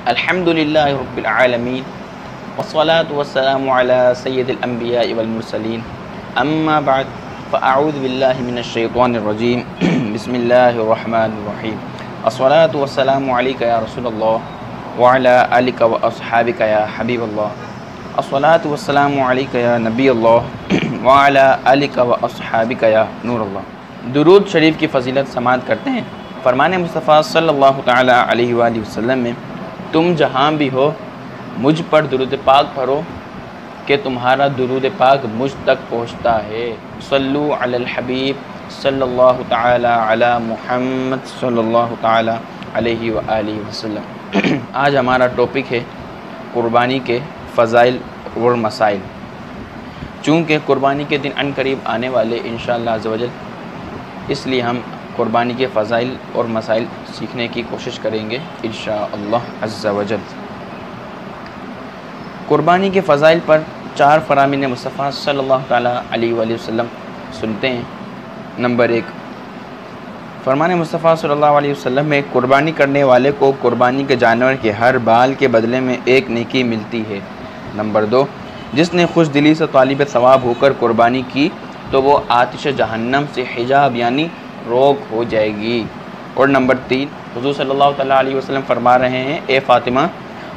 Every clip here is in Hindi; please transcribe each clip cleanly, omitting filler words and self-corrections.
अल्हम्दुलिल्लाहि रब्बिल आलमीन वस्सलातु वस्सलामु अला सय्यिदिल अंबिया वल मुरसलीन अम्मा बाद फ़अऊज़ु बिल्लाहि मिनश शैतानिर रजीम बिस्मिल्लाहिर रहमानिर रहीम अस्सलातु वस्सलामु अलैका या रसूलल्लाह व अला आलिका व अस्हाबिका या हबीबल्लाह अस्सलातु वस्सलामु अलैका या नबीअल्लाह व अला आलिका व अस्हाबिका या नूरल्लाह। दुरूद शरीफ की फ़जीलत समाअत करते हैं। फरमाने मुस्तफ़ा सल्लल्लाहु तआला अलैहि वसल्लम में, तुम जहाँ भी हो मुझ पर दुरूद पाक पढ़ो कि तुम्हारा दुरूद पाक मुझ तक पहुँचता है। सल्लु अलल हबीब सल्लल्लाहु तआला अला मुहम्मद सल्लल्लाहु तआला अलैहि व आलिहि वसल्लम। आज हमारा टॉपिक है कुर्बानी के फ़ज़ाइल और मसाइल। चूँकि कुर्बानी के दिन अनकरीब आने वाले इंशाअल्लाह अज़्ज़ व जल, इसलिए हम कुर्बानी के फ़ज़ाइल और मसाइल सीखने की कोशिश करेंगे इंशाअल्लाह अज़्ज़ व जल। कुर्बानी के फ़ज़ाइल पर 4 फ़रामीन मुस्तफ़ा सल्लल्लाहु तआला अलैहि वसल्लम सुनते हैं। नंबर 1, फरमाने मुस्तफ़ा सल्लल्लाहु अलैहि वसल्लम में, कुर्बानी करने वाले को कुर्बानी के जानवर के हर बाल के बदले में एक नेकी मिलती है। नंबर 2, जिसने खुश दिली से तालिब सवाब होकर कुर्बानी की तो वो आतिश जहन्नम से हिजाब यानी रोक हो जाएगी। और नंबर 3, हुज़ूर सल्लल्लाहु तआला अलैहि वसल्लम फरमा रहे हैं, ए फ़ातिमा,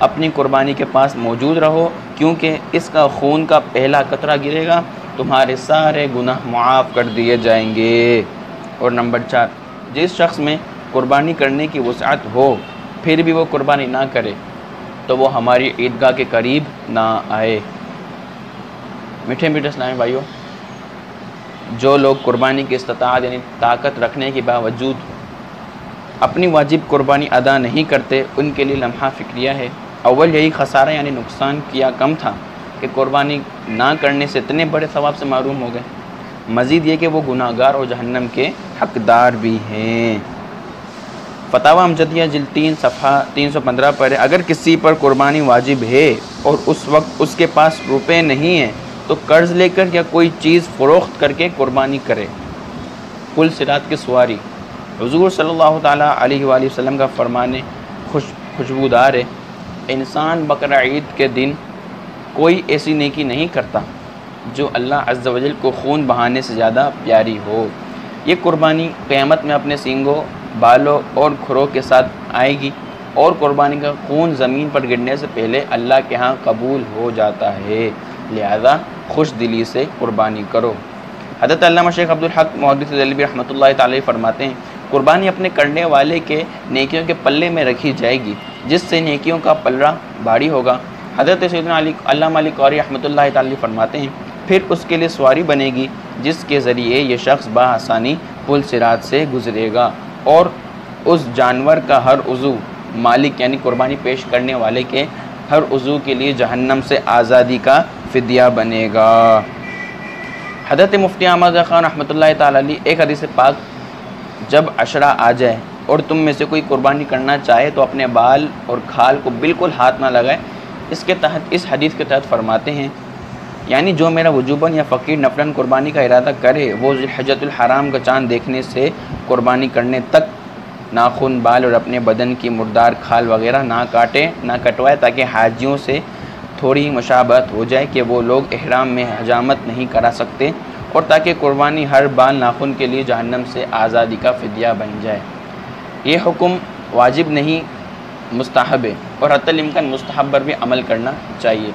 अपनी कुर्बानी के पास मौजूद रहो, क्योंकि इसका खून का पहला कतरा गिरेगा तुम्हारे सारे गुनाह मुआफ़ कर दिए जाएंगे। और नंबर 4, जिस शख्स में कुर्बानी करने की वुसअत हो फिर भी वो कुर्बानी ना करे तो वो हमारी ईदगाह के करीब ना आए। मीठे मीठे इस्लामी भाइयों, जो लोग कुर्बानी की इस्तिताअत यानी ताकत रखने के बावजूद अपनी वाजिब कुर्बानी अदा नहीं करते, उनके लिए लम्हा फ़िक्रिया है। अव्वल यही खसारा यानी नुकसान किया कम था कि कुर्बानी ना करने से इतने बड़े सवाब से महरूम हो गए। मज़ीद ये कि वो गुनाहगार और जहन्नम के हकदार भी हैं। फतावा अमजदिया जिल्द 3 सफ़हा 315 पर, अगर किसी पर कुर्बानी वाजिब है और उस वक्त उसके पास रुपए नहीं हैं तो कर्ज़ लेकर या कोई चीज़ फ़रोख्त करके कुर्बानी करे। पुल सिरात की सवारी। हुज़ूर सल्लल्लाहु तआला अलैहि वसल्लम का फरमाने खुशबूदार है, इंसान बकरा ईद के दिन कोई ऐसी नेकी नहीं करता जो अल्लाह अज़्ज़ व जल को खून बहाने से ज़्यादा प्यारी हो। ये कुर्बानी क़यामत में अपने सींगों, बालों और खुरों के साथ आएगी और कुर्बानी का खून ज़मीन पर गिरने से पहले अल्लाह के यहाँ कबूल हो जाता है। लिहाजा खुश दिली से कुर्बानी करो। हज़रत अल्लामा शेख अब्दुल हक मुहद्दिस देहलवी रहमतुल्लाहि तआला फरमाते हैं, कुर्बानी अपने करने वाले के नेकियों के पल्ले में रखी जाएगी, जिससे नेकियों का पल्ला भारी होगा। हज़रत सैयदना अली अल्लामा अली क़ारी रहमतुल्लाहि तआला फरमाते हैं, फिर उसके लिए सवारी बनेगी जिसके ज़रिए ये शख्स बआसानी पुल सिरात से गुज़रेगा और उस जानवर का हर उज़ू मालिक यानी कुर्बानी पेश करने वाले के हर उज़ू के लिए जहन्नम से आज़ादी का फ़िदिया बनेगा। हज़रत मुफ्ती अहमद ख़ान रहमतुल्लाहि तआला अलैह, एक हदीस पाक, जब अशरा आ जाए और तुम में से कोई कुर्बानी करना चाहे तो अपने बाल और खाल को बिल्कुल हाथ ना लगाए। इसके तहत इस हदीस के तहत फरमाते हैं, यानी जो मेरा वजूबन या फ़कीर नफलन कुर्बानी का इरादा करे वो ज़िलहज्जतुल हराम का चाँद देखने से कुर्बानी करने तक नाखून, बाल और अपने बदन की मुर्दार खाल वगैरह ना काटे, ना कटवाए, ताकि हाजियों से थोड़ी मुशाबहत हो जाए कि वो लोग इहराम में हजामत नहीं करा सकते, और ताकि कुर्बानी हर बाल नाखून के लिए जहन्नम से आज़ादी का फ़िदिया बन जाए। ये हुक्म वाजिब नहीं, मुस्तहब है, और हत्तल इम्कान मुस्तहब पर भी अमल करना चाहिए।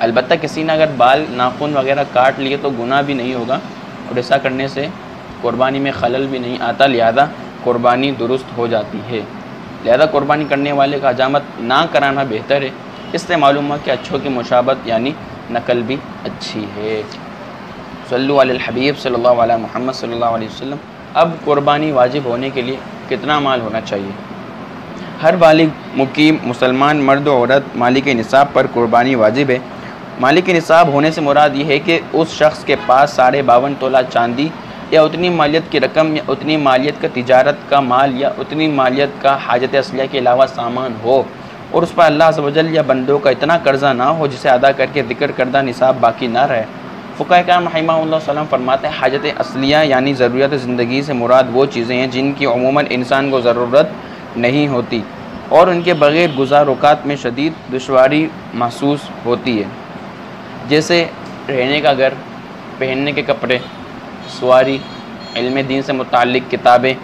अलबत्ता किसी ने अगर बाल नाखून वगैरह काट लिए तो गुनाह भी नहीं होगा और ऐसा करने से कुर्बानी में खलल भी नहीं आता, लिहाजा कुर्बानी दुरुस्त हो जाती है। लिहाजा कुर्बानी करने वाले का हजामत ना कराना बेहतर है। इससे मालूम हुआ कि अच्छों की मुशाबत यानी नकल भी अच्छी है। सल्लु अलल हबीब सल्लल्लाहु अलैहि मुहम्मद सल्लल्लाहु अलैहि वसल्लम। अब कुर्बानी वाजिब होने के लिए कितना माल होना चाहिए? हर बालिग मुकीम मुसलमान मर्द और औरत मालिक निसाब पर कुर्बानी वाजिब है। मालिक निसाब होने से मुराद ये है कि उस शख्स के पास 52.5 तोला चांदी या उतनी मालियत की रकम या उतनी मालियत का तिजारत का माल या उतनी मालियत का हाजत असलिया के अलावा सामान हो और उस पर अल्लाह अज़्ज़ व जल या बंदों का इतना कर्ज़ा ना हो जिसे अदा करके ज़िक्र करदा निसाब बाकी ना रहे। फ़ुक़हा किराम रहिमहुमुल्लाह सल्लम फरमाते हैं, हाजत असलिया यानी ज़रूरत ज़िंदगी से मुराद वो चीज़ें हैं जिनकी अमूमन इंसान को ज़रूरत नहीं होती, और उनके बग़ैर गुज़ार औक़ात में शदीद दुश्वारी महसूस होती है, जैसे रहने का घर, पहनने के कपड़े, सवारी, इल्म दीन से मुताल्लिक़ किताबें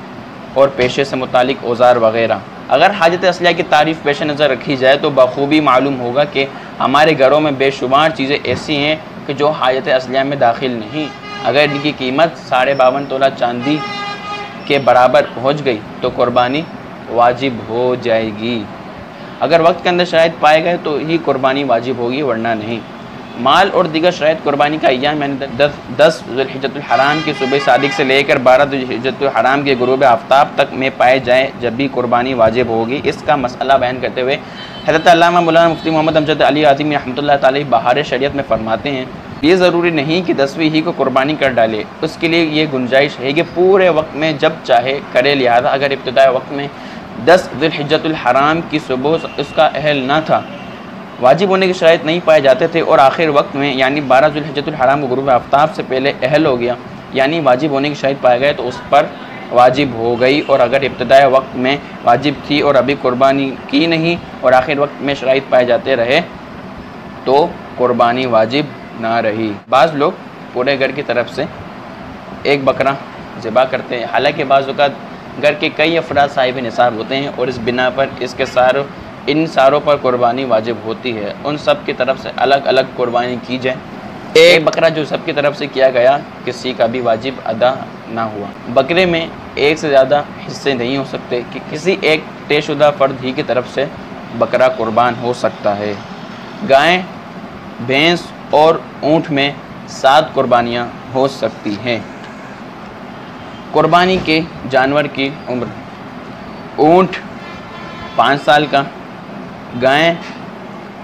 और पेशे से मुताल्लिक़ औज़ार वग़ैरह। अगर हाजत असलिया की तारीफ़ पेश नज़र रखी जाए तो बखूबी मालूम होगा कि हमारे घरों में बेशुमार चीज़ें ऐसी हैं कि जो हाजत असलिया में दाखिल नहीं। अगर इनकी कीमत 52.5 तोला चांदी के बराबर पहुँच गई तो कुर्बानी वाजिब हो जाएगी। अगर वक्त के अंदर शराइत पाए गए तो ही कुर्बानी वाजिब होगी, वरना नहीं। माल और दीगर शराइत कुर्बानी का अय्याम यानी 10 ज़ुल्हिज्जतुल हराम की सुबह सादिक से लेकर 12 ज़ुल्हिज्जतुल हराम के गुरूब आफ्ताब तक में पाए जाए जब भी कुर्बानी वाजिब होगी। इसका मसला बयान करते हुए हज़रत अल्लामा मौलाना मुफ्ती मोहम्मद अमजद अली आज़मी रहमतुल्लाह तआला बहार शरीयत में फरमाते हैं, ये ज़रूरी नहीं कि 10वीं ही को कुर्बानी कर डाले, उसके लिए ये गुंजाइश है कि पूरे वक्त में जब चाहे करे। लिहाजा अगर इब्तिदाई वक्त में 10 ज़ुल्हिज्जतुल हराम की सुबह उसका अहल न था, वाजिब होने की शराइत नहीं पाए जाते थे, और आखिर वक्त में यानी 12 ज़ुल्हिज्जतुल हराम को गुरूब आफ्ताब से पहले अहल हो गया यानी वाजिब होने की शराइत पाए गए तो उस पर वाजिब हो गई। और अगर इब्तिदाई वक्त में वाजिब थी और अभी कुर्बानी की नहीं और आखिर वक्त में शराइत पाए जाते रहे तो कुर्बानी वाजिब ना रही। बाज़ लोग पूरे घर की तरफ से एक बकरा ज़िबा करते हैं, हालांकि बाज़ औक़ात घर के कई अफराद साहिब निसाब होते हैं और इस बिना पर इन सारों पर कुर्बानी वाजिब होती है। उन सब की तरफ से अलग अलग कुर्बानी की जाए। एक बकरा जो सब की तरफ से किया गया किसी का भी वाजिब अदा ना हुआ। बकरे में एक से ज़्यादा हिस्से नहीं हो सकते कि किसी एक तयशुदा फ़र्द ही की तरफ से बकरा कुर्बान हो सकता है। गाय, भैंस और ऊँट में 7 कुर्बानियाँ हो सकती हैं। कुर्बानी के जानवर की उम्र: ऊँट 5 साल का, गाय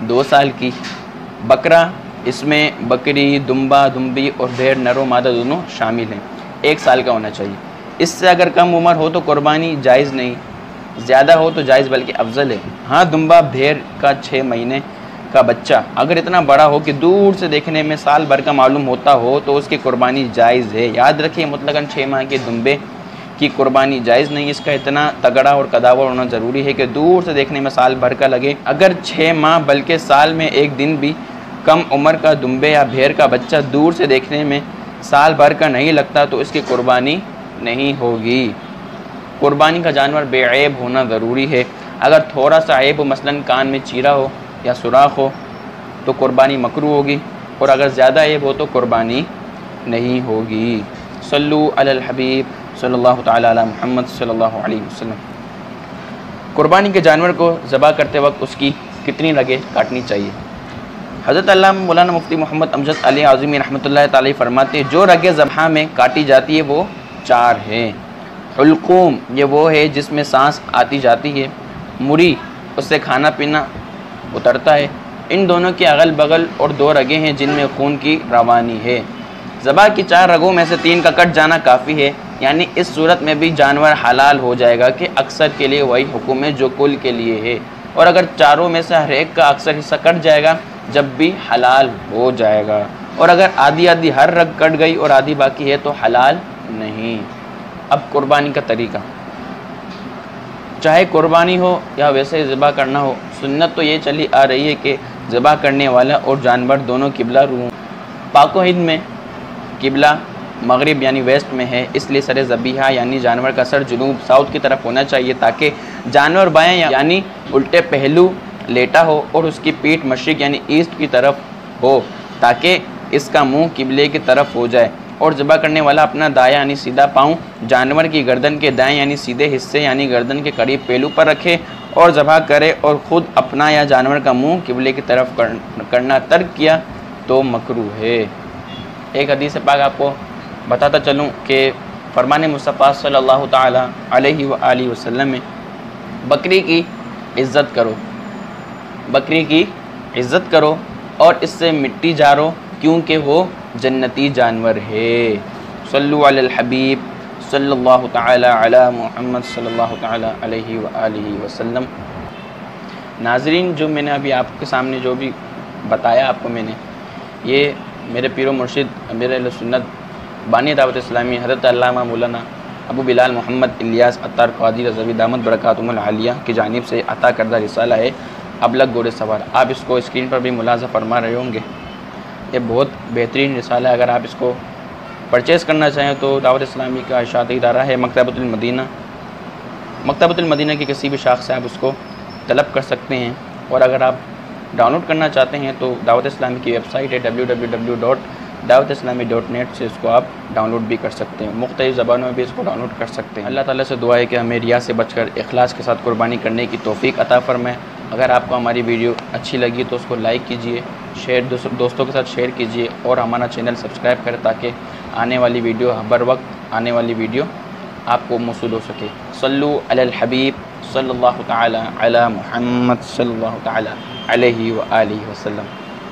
2 साल की, बकरा, इसमें बकरी, दुम्बा, दुम्बी और भेड़ नर व मादा दोनों शामिल हैं, 1 साल का होना चाहिए। इससे अगर कम उम्र हो तो कुर्बानी जायज़ नहीं, ज़्यादा हो तो जायज़ बल्कि अफजल है। हाँ, दुम्बा भेड़ का 6 महीने का बच्चा अगर इतना बड़ा हो कि दूर से देखने में साल भर का मालूम होता हो तो उसकी कुर्बानी जायज़ है। याद रखिए, मुतलकन 6 माह के दुम्बे की कुर्बानी जायज़ नहीं। इसका इतना तगड़ा और कदावर होना ज़रूरी है कि दूर से देखने में साल भर का लगे। अगर 6 माह बल्कि साल में एक दिन भी कम उम्र का दुम्बे या भेड़ का बच्चा दूर से देखने में साल भर का नहीं लगता तो इसकी कुर्बानी नहीं होगी। कुर्बानी का जानवर बेऐब होना ज़रूरी है। अगर थोड़ा सा ऐब हो, मसलन कान में चीरा हो या सुराख हो, तो कुर्बानी मकरूह होगी, और अगर ज़्यादा ऐब हो तो कुर्बानी नहीं होगी। सल्लु अलल हबीब सल्लल्लाहु तआला अला मुहम्मद सल्लल्लाहु अलैहि वसल्लम। कुर्बानी के जानवर को ज़बह करते वक्त उसकी कितनी रगें काटनी चाहिए? हज़रत अल्लामा मौलाना मुफ्ती मोहम्मद अमजद अली आज़मी रहमतुल्लाह तआला फरमाते हैं, जो रगें ज़बह में काटी जाती है वो 4 हैं। हुल्कूम, ये वो है जिसमें सांस आती जाती है। मुरी, उससे खाना पीना उतरता है। इन दोनों के अगल बगल और 2 रगें हैं जिनमें खून की रवानी है। ज़बह की 4 रगों में से 3 का कट जाना काफ़ी है, यानी इस सूरत में भी जानवर हलाल हो जाएगा कि अक्सर के लिए वही हुक्म है जो कुल के लिए है, और अगर चारों में से हर एक का अक्सर हिस्सा कट जाएगा जब भी हलाल हो जाएगा, और अगर आधी आधी हर रग कट गई और आधी बाकी है तो हलाल नहीं। अब कुर्बानी का तरीका, चाहे कुर्बानी हो या वैसे ज़बह करना हो, सुन्नत तो ये चली आ रही है कि ज़बह करने वाला और जानवर दोनों किबला रू। पाको हिंद में किबला मगरिब यानी वेस्ट में है, इसलिए सर ज़बीहा यानी जानवर का सर जुनूब साउथ की तरफ होना चाहिए ताकि जानवर बाएं यानी उल्टे पहलू लेटा हो और उसकी पीठ मशरिक यानी ईस्ट की तरफ हो ताकि इसका मुंह किबले की तरफ हो जाए, और ज़बह करने वाला अपना दायां यानी सीधा पाँव जानवर की गर्दन के दाएं यानी सीधे हिस्से यानी गर्दन के करीब पहलू पर रखे और ज़बह करे, और ख़ुद अपना या जानवर का मुंह किबले की तरफ करना तर्क किया तो मकरूह है। एक हदीस पाक आपको बताता चलूँ कि फरमान मुस्तफ़ा सल्लल्लाहु तआला अलैहि व आलिहि वसल्लम में बकरी की इज़्ज़त करो, बकरी की इज़्ज़त करो और इससे मिट्टी जारो क्योंकि वो जन्नती जानवर है। सल्लु अलल हबीब सल्लल्लाहु तआला अला मुहम्मद सल्लल्लाहु तआला अलैहि व आलिहि वसल्लम। नाज़रीन, जो मैंने अभी आपके सामने जो भी बताया आपको मैंने, ये मेरे पीरो मुर्शिद अमीर अहले सुन्नत बानी दावत इस्लामी हज़रत अल्लामा मौलाना अबू बिलाल मोहम्मद इलियास अत्तार क़ादी रज़वी दामत बरकातुहुल आलिया की जानिब से अता करदा रिसाला है अबलग घोड़े सवार। आप इसको स्क्रीन पर भी मुलाज़ा फरमा रहे होंगे। ये बहुत बेहतरीन रिसाला है। अगर आप इसको परचेज़ करना चाहें तो दावत इस्लामी का इशाअती इदारा है मकतबतुल मदीना, मकतबतुल मदीना की किसी भी शाख से आप उसको तलब कर सकते हैं। और अगर आप डाउनलोड करना चाहते हैं तो दावत इस्लामी की वेबसाइट है www.dawatislami.net से इसको आप डाउनलोड भी कर सकते हैं। मुख्तलिफ़ ज़बानों में भी इसको डाउनलोड कर सकते हैं। अल्लाह ताला से दुआ है कि हमें रिया से बचकर इखलास के साथ कुर्बानी करने की तौफ़ीक अता फ़रमाए। अगर आपको हमारी वीडियो अच्छी लगी तो उसको लाइक कीजिए, दोस्तों के साथ शेयर कीजिए और हमारा चैनल सब्सक्राइब करें ताकि आने वाली वीडियो बर वक्त आने वाली वीडियो आपको मौसूल हो सके। सल्लु अलल हबीब सल्लल्लाहु तआला अला मुहम्मद सल्लल्लाहु तआला अलैहि व आलिहि वसल्लम।